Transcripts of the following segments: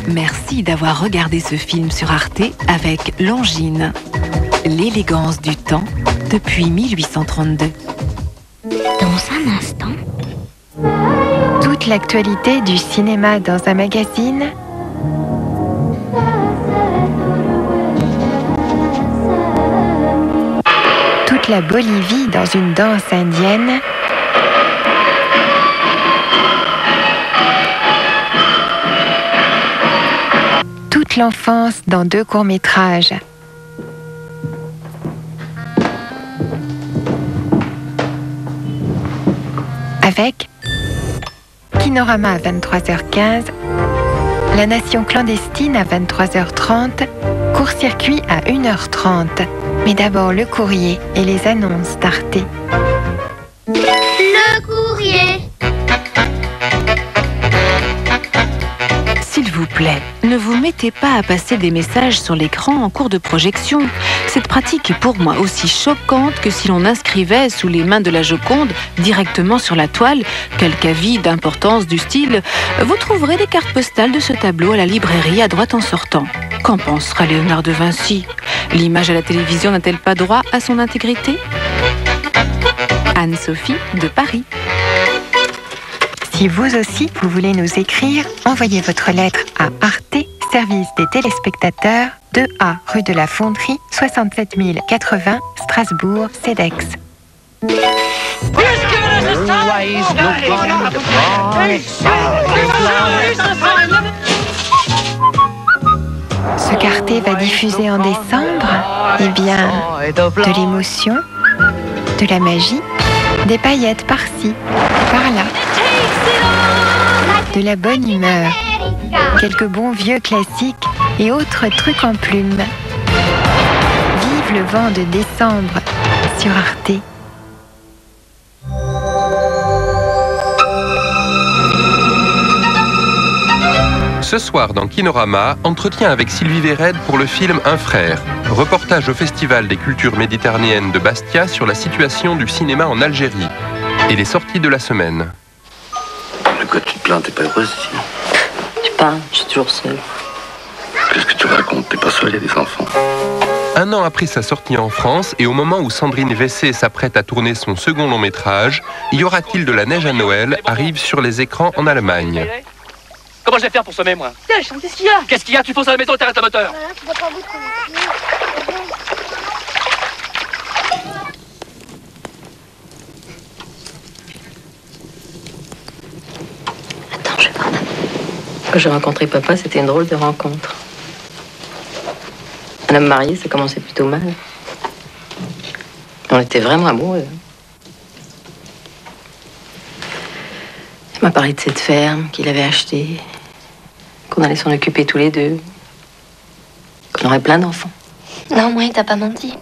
Merci d'avoir regardé ce film sur Arte avec Longines. L'élégance du temps depuis 1832. Dans un instant, toute l'actualité du cinéma dans un magazine. Toute la Bolivie dans une danse indienne. Toute l'enfance dans 2 courts-métrages. Avec Kinorama à 23h15, La Nation clandestine à 23h30, Court-circuit à 1h30. Mais d'abord le courrier et les annonces d'Arte. le courrier. S'il vous plaît, ne vous mettez pas à passer des messages sur l'écran en cours de projection. Cette pratique est pour moi aussi choquante que si l'on inscrivait sous les mains de la Joconde, directement sur la toile, quelque avis d'importance du style « Vous trouverez des cartes postales de ce tableau à la librairie à droite en sortant ». Qu'en pensera Léonard de Vinci? L'image à la télévision n'a-t-elle pas droit à son intégrité? Anne-Sophie de Paris. Si vous aussi, vous voulez nous écrire, envoyez votre lettre à Arte, service des téléspectateurs, 2A rue de la Fonderie, 67 080, Strasbourg, CEDEX. Ce qu'Arte va diffuser en décembre, eh bien, de l'émotion, de la magie, des paillettes par-ci, par-là, de la bonne humeur, quelques bons vieux classiques et autres trucs en plumes. Vive le vent de décembre sur Arte. Ce soir dans Kinorama, entretien avec Sylvie Véred pour le film Un frère. Reportage au Festival des cultures méditerranéennes de Bastia sur la situation du cinéma en Algérie. Et les sorties de la semaine. Le quoi tu te plains, t'es pas heureuse ici? Je sais pas, je suis toujours seule. Qu'est-ce que tu racontes? T'es pas seule, il y a des enfants. Un an après sa sortie en France et au moment où Sandrine Vessé s'apprête à tourner son second long métrage, Y aura-t-il de la neige à Noël arrive sur les écrans en Allemagne. Comment je vais faire pour sommer, moi? Qu'est-ce qu'il y a? Qu'est-ce qu'il y a? Tu fonces à la maison et t'arrêtes le moteur. Attends, je vais voir maman. Quand j'ai rencontré papa, c'était une drôle de rencontre. Un homme marié, ça commençait plutôt mal. On était vraiment amoureux. Il m'a parlé de cette ferme qu'il avait achetée, qu'on allait s'en occuper tous les deux, qu'on aurait plein d'enfants. Non, moi, il t'a pas menti.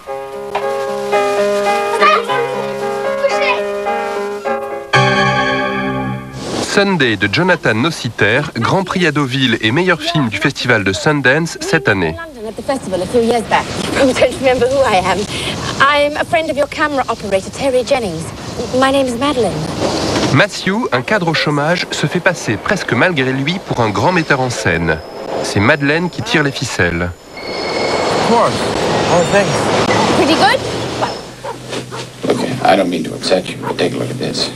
Sunday de Jonathan Nossiter, Grand Prix à Deauville et meilleur film du festival de Sundance cette année. At the festival a few years back. You don't remember who I am. I'm a friend of your camera operator, Terry Jennings. My name is Madeline. Matthew, un cadre au chômage, se fait passer presque malgré lui pour un grand metteur en scène. C'est Madeleine qui tire les ficelles. Pretty good? Okay, I don't mean to upset you, but take a look at this.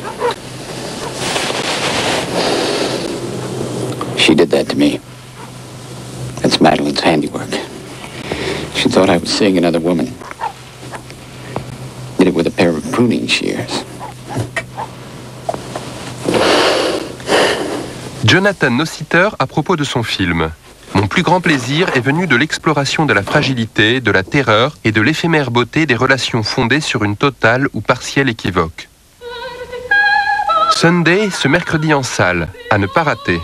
She did that to me. That's Madeline's handiwork. She thought I was seeing another woman. Did it with a pair of pruning shears. Jonathan Nossiter à propos de son film. Mon plus grand plaisir est venu de l'exploration de la fragilité, de la terreur et de l'éphémère beauté des relations fondées sur une totale ou partielle équivoque. Sunday, ce mercredi en salle, à ne pas rater.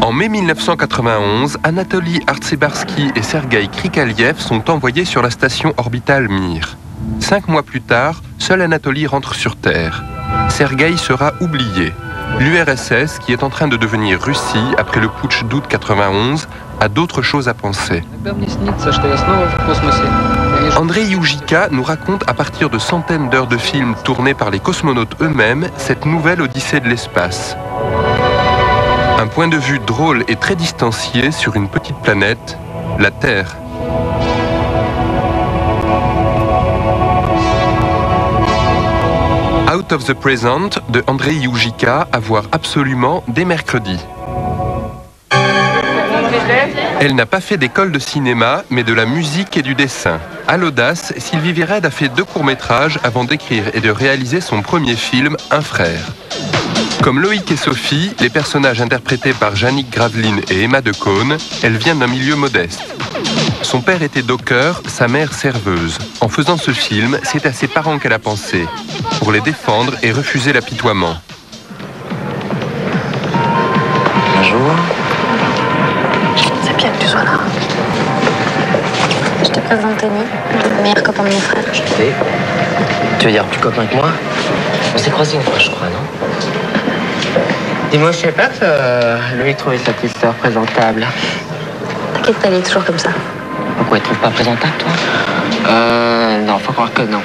En mai 1991, Anatoly Artsebarsky et Sergueï Krikaliev sont envoyés sur la station orbitale Mir. 5 mois plus tard, seul Anatoly rentre sur Terre. Sergueï sera oublié. L'URSS, qui est en train de devenir Russie après le putsch d'août 91, a d'autres choses à penser. Andrei Youjika nous raconte à partir de centaines d'heures de films tournés par les cosmonautes eux-mêmes cette nouvelle odyssée de l'espace. Un point de vue drôle et très distancié sur une petite planète, la Terre. Out of the Present de Andrei Youjika à voir absolument dès mercredi. Elle n'a pas fait d'école de cinéma, mais de la musique et du dessin. À l'audace, Sylvie Vired a fait 2 courts-métrages avant d'écrire et de réaliser son premier film, Un frère. Comme Loïc et Sophie, les personnages interprétés par Jannick Graveline et Emma Decaune, elle vient d'un milieu modeste. Son père était docker, sa mère serveuse. En faisant ce film, c'est à ses parents qu'elle a pensé, pour les défendre et refuser l'apitoiement. Bonjour. C'est bien que tu sois là. Je te présente Tony, le meilleur copain de mon frère. Je sais. Tu veux dire plus copain que moi? On s'est croisés une fois, je crois, non? Dis-moi, je sais pas que Loïc trouvait sa petite sœur présentable. T'inquiète, elle est toujours comme ça. Pourquoi il te trouve pas présentable, toi? Non, faut croire que non.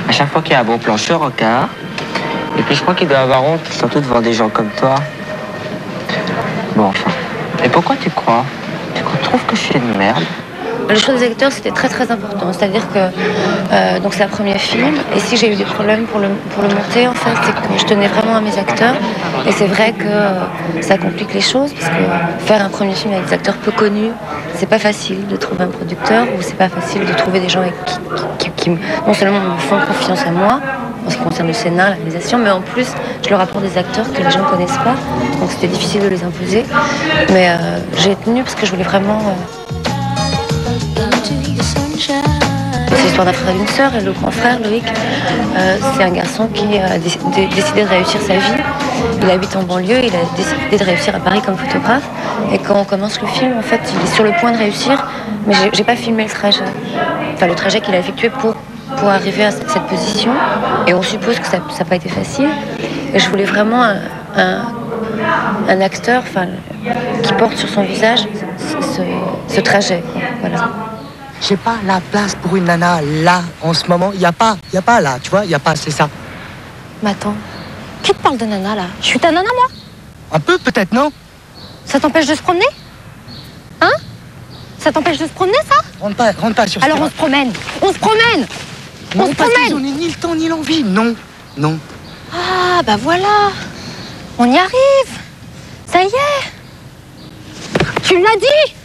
À chaque fois qu'il y a un bon plan, je suis au rencard. Et puis je crois qu'il doit avoir honte, surtout devant des gens comme toi. Bon, enfin. Et pourquoi tu crois? Tu trouves que je suis une merde? Le choix des acteurs, c'était très très important. C'est-à-dire que donc c'est un premier film, et si j'ai eu des problèmes pour le monter, en fait, c'est que je tenais vraiment à mes acteurs. Et c'est vrai que ça complique les choses, parce que faire un premier film avec des acteurs peu connus, c'est pas facile de trouver un producteur, ou c'est pas facile de trouver des gens qui non seulement me font confiance à moi, en ce qui concerne le scénario, la réalisation, mais en plus, je leur apporte des acteurs que les gens ne connaissent pas. Donc c'était difficile de les imposer. Mais j'ai tenu parce que je voulais vraiment... C'est l'histoire d'un frère et d'une sœur, et le grand frère, Loïc, c'est un garçon qui a décidé de réussir sa vie. Il habite en banlieue, il a décidé de réussir à Paris comme photographe. Et quand on commence le film, en fait, il est sur le point de réussir, mais j'ai pas filmé le trajet. Enfin, le trajet qu'il a effectué pour arriver à cette position. Et on suppose que ça n'a pas été facile. Et je voulais vraiment un acteur, enfin, qui porte sur son visage ce trajet, quoi. Voilà. J'ai pas la place pour une nana là, en ce moment. Y a pas là, tu vois, y a pas, c'est ça. Mais attends, qui te parle de nana là? Je suis ta nana, moi? Un peu, peut-être, non? Ça t'empêche de se promener? Hein? Ça t'empêche de se promener, ça? Rentre pas sur ce Alors on se promène! On se promène! Non, on se promène! On n'a ni le temps ni l'envie, non, non. Ah, bah voilà! On y arrive! Ça y est! Tu l'as dit!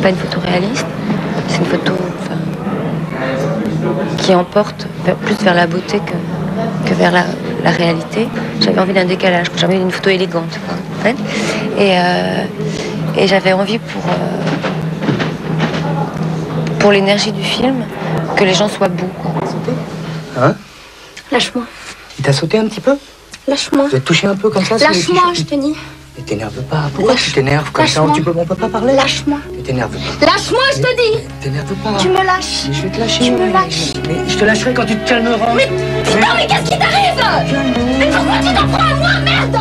Pas une photo réaliste, c'est une photo qui emporte plus vers la beauté que vers la réalité. J'avais envie d'un décalage, j'avais envie d'une photo élégante, en fait. Et j'avais envie pour l'énergie du film, que les gens soient beaux. Hein? Lâche-moi. Il t'a sauté un petit peu? Lâche-moi. Tu vas te toucher un peu comme ça? Lâche-moi, je te dis. Mais t'énerve pas. Pourquoi tu t'énerves comme ça? On peut pas parler? Lâche-moi. Mais t'énerve pas. Lâche-moi, je te dis. T'énerve pas. Tu me lâches. Je vais te lâcher. Tu me lâches. Mais je te lâcherai quand tu te calmeras. Mais putain, mais qu'est-ce qui t'arrive? Mais pourquoi tu t'en prends à moi, merde?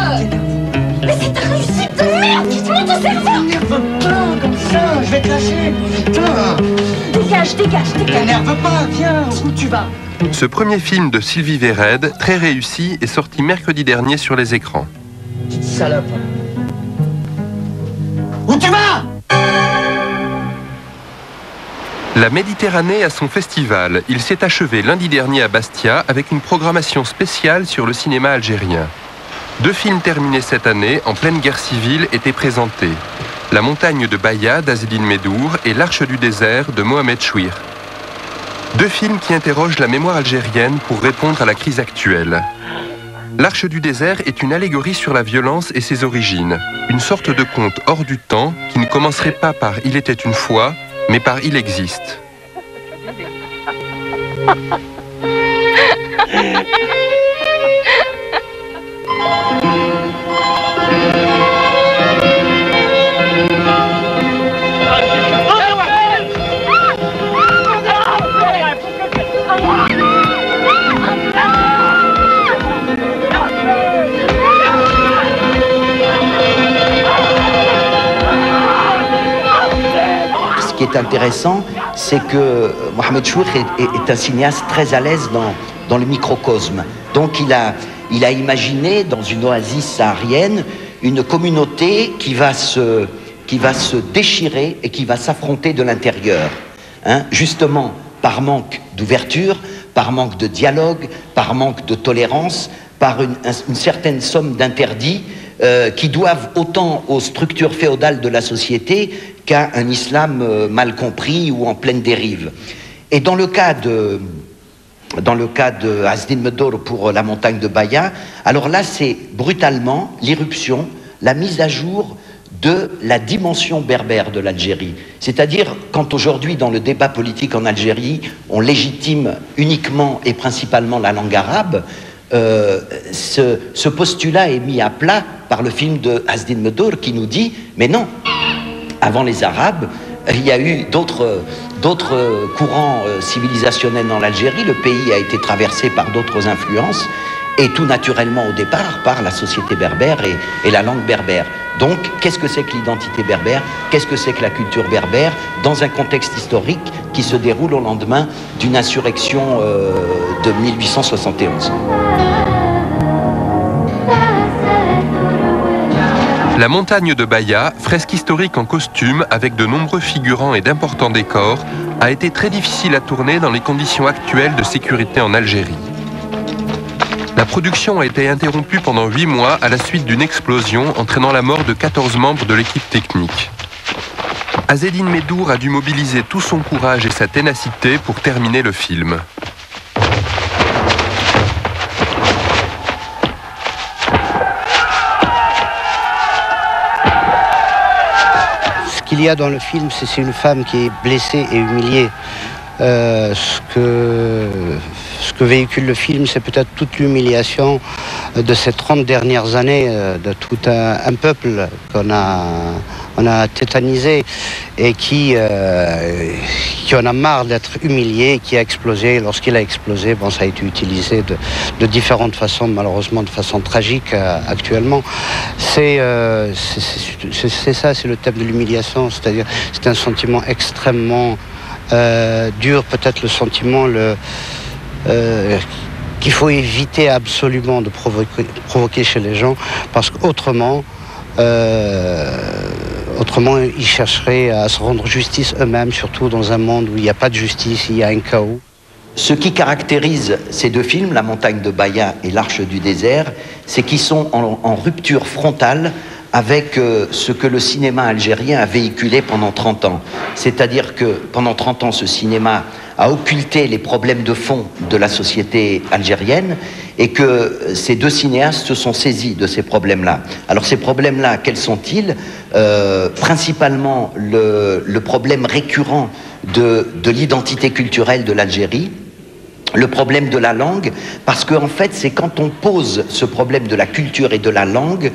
Mais c'est ta réussite de merde qui te monte au cerveau. T'énerve pas comme ça. Je vais te lâcher. Putain. Dégage. T'énerve pas. Viens, où tu vas? Ce premier film de Sylvie Vired, très réussi, est sorti mercredi dernier sur les écrans. Salope. Où tu vas? La Méditerranée a son festival. Il s'est achevé lundi dernier à Bastia avec une programmation spéciale sur le cinéma algérien. 2 films terminés cette année, en pleine guerre civile, étaient présentés. La montagne de Baïa d'Azedine Medour et L'Arche du désert de Mohamed Chouir. 2 films qui interrogent la mémoire algérienne pour répondre à la crise actuelle. L'Arche du désert est une allégorie sur la violence et ses origines. Une sorte de conte hors du temps qui ne commencerait pas par « Il était une fois », mais par « Il existe ». Ce qui est intéressant, c'est que Mohamed Chouikh est un cinéaste très à l'aise dans le microcosme. Donc il a imaginé dans une oasis saharienne une communauté qui va se déchirer et qui va s'affronter de l'intérieur. Hein, justement, par manque d'ouverture, par manque de dialogue, par manque de tolérance, par une certaine somme d'interdits qui doivent autant aux structures féodales de la société qu'à un islam mal compris ou en pleine dérive. Et dans le cas de Azdin Medour pour La montagne de Baya, alors là c'est brutalement l'irruption, la mise à jour de la dimension berbère de l'Algérie. C'est-à-dire, quand aujourd'hui, dans le débat politique en Algérie, on légitime uniquement et principalement la langue arabe, ce postulat est mis à plat par le film de Azdin Medour qui nous dit « Mais non, avant les Arabes, il y a eu d'autres courants civilisationnels dans l'Algérie, le pays a été traversé par d'autres influences, et tout naturellement au départ par la société berbère et la langue berbère. Donc, qu'est-ce que c'est que l'identité berbère? Qu'est-ce que c'est que la culture berbère dans un contexte historique qui se déroule au lendemain d'une insurrection de 1871? La montagne de Baya, fresque historique en costume avec de nombreux figurants et d'importants décors, a été très difficile à tourner dans les conditions actuelles de sécurité en Algérie. La production a été interrompue pendant 8 mois à la suite d'une explosion entraînant la mort de 14 membres de l'équipe technique. Azdin Medour a dû mobiliser tout son courage et sa ténacité pour terminer le film. Ce qu'il y a dans le film, c'est une femme qui est blessée et humiliée. Ce que véhicule le film, c'est peut-être toute l'humiliation de ces 30 dernières années de tout un peuple qu'on a tétanisé et qui en a marre d'être humilié, qui a explosé. Lorsqu'il a explosé, bon, ça a été utilisé de différentes façons, malheureusement de façon tragique actuellement. C'est ça, c'est le thème de l'humiliation, c'est-à-dire c'est un sentiment extrêmement dur, peut-être le sentiment qu'il faut éviter absolument de provoquer chez les gens, parce qu'autrement ils chercheraient à se rendre justice eux-mêmes, surtout dans un monde où il n'y a pas de justice, il y a un chaos. Ce qui caractérise ces deux films, La montagne de Baya et L'Arche du désert, c'est qu'ils sont en rupture frontale avec ce que le cinéma algérien a véhiculé pendant 30 ans. C'est-à-dire que pendant 30 ans, ce cinéma a occulté les problèmes de fond de la société algérienne et que ces deux cinéastes se sont saisis de ces problèmes-là. Alors ces problèmes-là, quels sont-ils? Principalement le problème récurrent de l'identité culturelle de l'Algérie, le problème de la langue, parce qu'en fait, c'est quand on pose ce problème de la culture et de la langue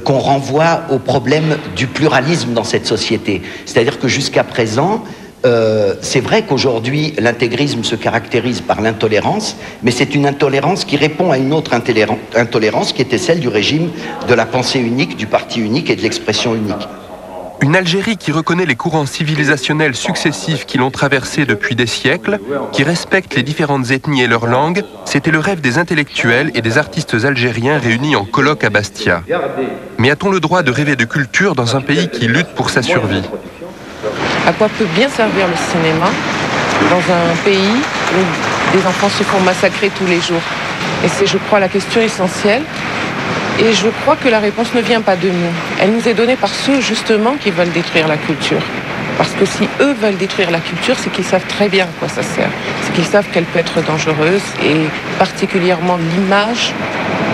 qu'on renvoie au problème du pluralisme dans cette société. C'est-à-dire que jusqu'à présent, c'est vrai qu'aujourd'hui, l'intégrisme se caractérise par l'intolérance, mais c'est une intolérance qui répond à une autre intolérance qui était celle du régime de la pensée unique, du parti unique et de l'expression unique. Une Algérie qui reconnaît les courants civilisationnels successifs qui l'ont traversée depuis des siècles, qui respecte les différentes ethnies et leurs langues, c'était le rêve des intellectuels et des artistes algériens réunis en colloque à Bastia. Mais a-t-on le droit de rêver de culture dans un pays qui lutte pour sa survie? À quoi peut bien servir le cinéma dans un pays où des enfants se font massacrer tous les jours? Et c'est, je crois, la question essentielle. Et je crois que la réponse ne vient pas de nous. Elle nous est donnée par ceux, justement, qui veulent détruire la culture. Parce que si eux veulent détruire la culture, c'est qu'ils savent très bien à quoi ça sert. C'est qu'ils savent qu'elle peut être dangereuse, et particulièrement l'image,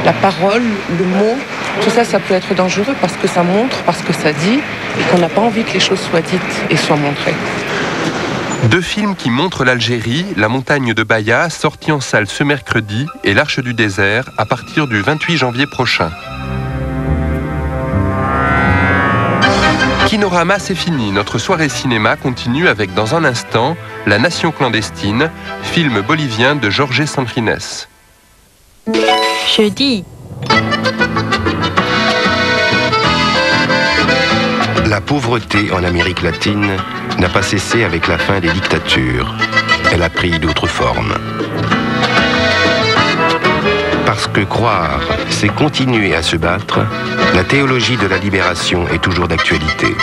la parole, le mot, tout ça, ça peut être dangereux parce que ça montre, parce que ça dit, et qu'on n'a pas envie que les choses soient dites et soient montrées. Deux films qui montrent l'Algérie, La montagne de Baya, sorti en salle ce mercredi, et L'Arche du désert, à partir du 28 janvier prochain. Kinorama, c'est fini. Notre soirée cinéma continue avec, dans un instant, La Nation clandestine, film bolivien de Jorge Santrines. Jeudi. La pauvreté en Amérique latine n'a pas cessé avec la fin des dictatures. Elle a pris d'autres formes. Parce que croire, c'est continuer à se battre, la théologie de la libération est toujours d'actualité.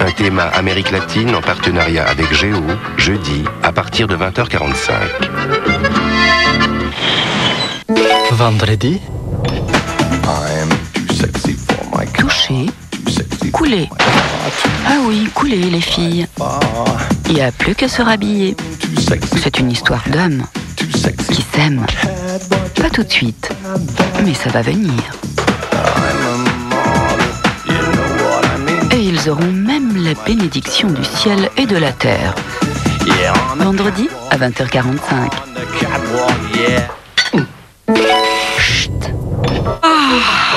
Un thème Amérique latine en partenariat avec Géo, jeudi, à partir de 20h45. Vendredi. Toucher. Couler. Ah oui, couler les filles. Il n'y a plus qu'à se rhabiller. C'est une histoire d'hommes qui s'aiment. Pas tout de suite, mais ça va venir. Et ils auront même la bénédiction du ciel et de la terre. Vendredi à 20h45.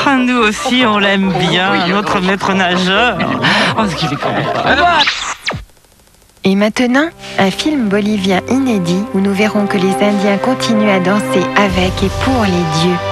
Ah, nous aussi, on l'aime bien, notre maître nageur. Oh, ce qu'il est quand même pas. Et maintenant, un film bolivien inédit où nous verrons que les Indiens continuent à danser avec et pour les dieux.